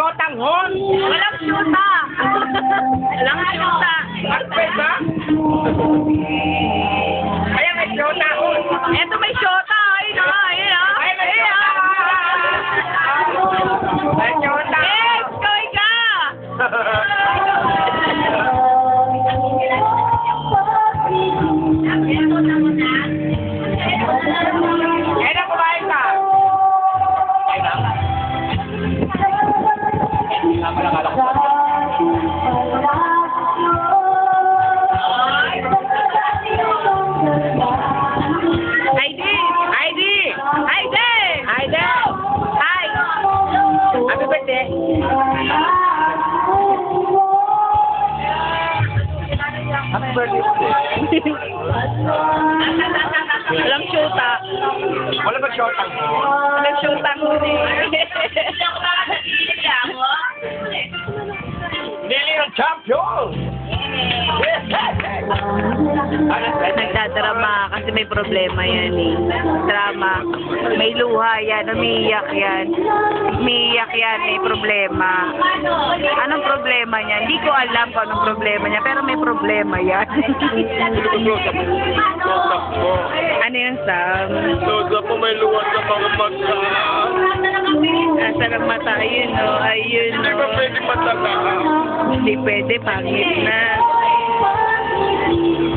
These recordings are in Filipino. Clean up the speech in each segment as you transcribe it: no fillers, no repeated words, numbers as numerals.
shotang hon. Walang syuta. Walang syuta. Akpet ba? Kaya may shota hon. Eto may syota. Ayun o, ayun o. Ay, may shota. May shota. Yes, kaway ka. Kaya na kumain ka. Kaya na. Tama lang alak ko. Heidi! Heidi! Heidi! Heidi! Hi! Happy birthday. Happy birthday. Walang syuta. Wala ba shotang hon? Walang syuta ko Nili ng champion! Nagdadrama kasi may problema yan eh. Drama. May luha yan. Umiiyak yan. Umiiyak yan. May problema. Anong problema niya? Hindi ko alam kung anong problema niya. Pero may problema yan. Ano yun, Sam? Losa po may luwan sa mga mata. Nasa ng mata. Ayun o. Ayun Hindi ba o. pwede matala? Hindi pwede. Pangit na.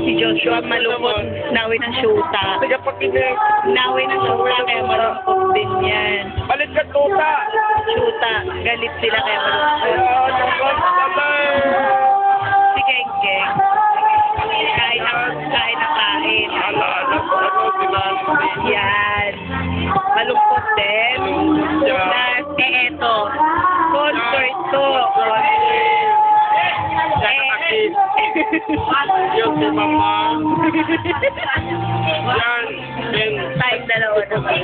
Si Joshua malungkot. Nawi ng syuta. Sige pakinig. Nawi ng syuta. Kaya malungkot din yan. Balit ka tuta. Syuta. Galit sila kaya malungkot. Si Keng Keng. Kain ng kain. Alala ko ano, dinasti. Yan. Malungkot din. Plus, eto. Concert to. Nakakakit. Yun si mama. Yan. Yan. Tayong dalawa naman.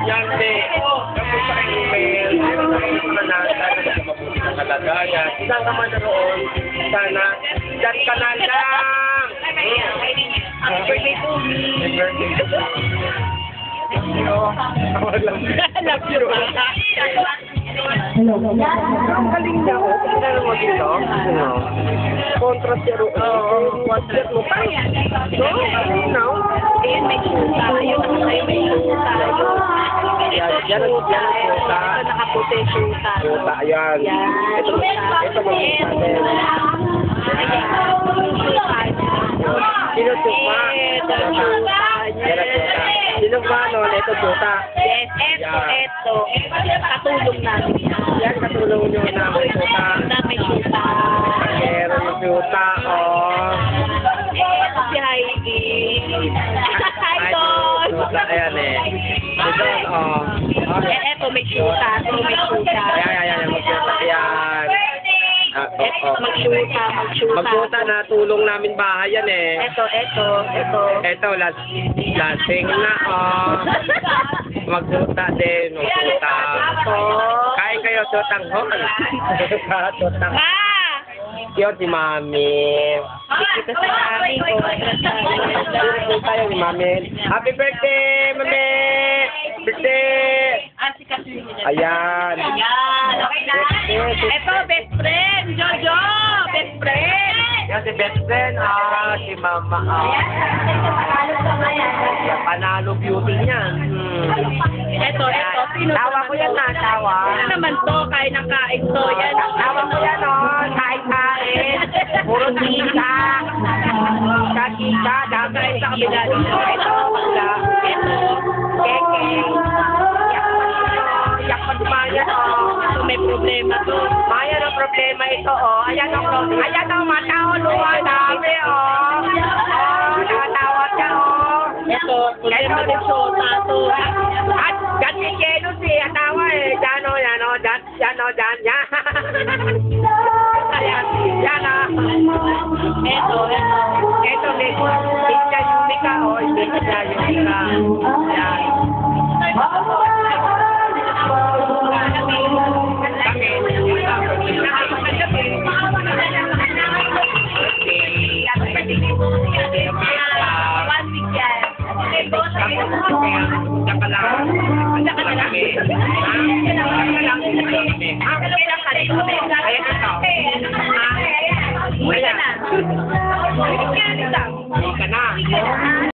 Yan, be. Tapos sa email, mabuti ng kalagayan. Saan ka man naroon? Sana, dyan ka na lang. Happy birthday to me. Happy birthday to me. Love you. Ang galing na ako. Kailangan mo dito. Kontra zero. Oo. Kontra mo pa. No? Ayun, may syuta. Ayun, may syuta. Yan ang syuta. Ito nakaputi syuta. Syuta, yan. Yan. Ito mag-syuta din. Sino syuta? Ito syuta. Yan ang syuta. Sino ba nun? Ito syuta. Yes, eto. Katulong namin. Yan, katulong nyo na may syuta. Na may syuta. Meron ng syuta, oh. Eto si Heidi. Hi, Don. Syuta, ayan eh. Si Don, oh. Okay. Eto may syuta. Ito may syuta. Ayan, mag-syuta yan. Eto, magsyuta. Magsyuta na tulong namin bahay yan eh. Eto. Eto, lasing na, oh. Magsyuta din, magsyuta. Kain kayo, syutang hon. Syutang. Yun si Mami. Kita sa mami ko. Yun tayo ni Mami. Happy birthday, Mami! Birthday! Ayan. Eto, best friend. Jojo, best friend. Yan si best friend, si Mama. Yan, panalo beauty niyan. Eto. Sino Tawa ko yan na, tawa. Ano naman to? Kain ng kain to. Yan. Tawa ko yan, oh. Kain. Puro tika. Tika, dagay sa kabila dito. Ito, pagla. Eto. Keke. Yak pa dumaya, oh. So, may problema to. Ayan ang problema ito, oh. Ayan ang mata, oh. Luha dami, oh. Oh, nakatawa siya, oh. Eto, problema din syota to. At dyan si Keno si atawa eh. Dyan, oh, yan, oh. Dyan, yan. Yan, ah. Eto. Ito, Mika Yumika, oh. Mika Yumika. Yan. Kaya, diyan ka lang. Diyan ka lang kami. Ha? Diyan ka lang kami. Ha? Kailan ka dito? Ayan ito. Ha? Wala na. Hindi ka na.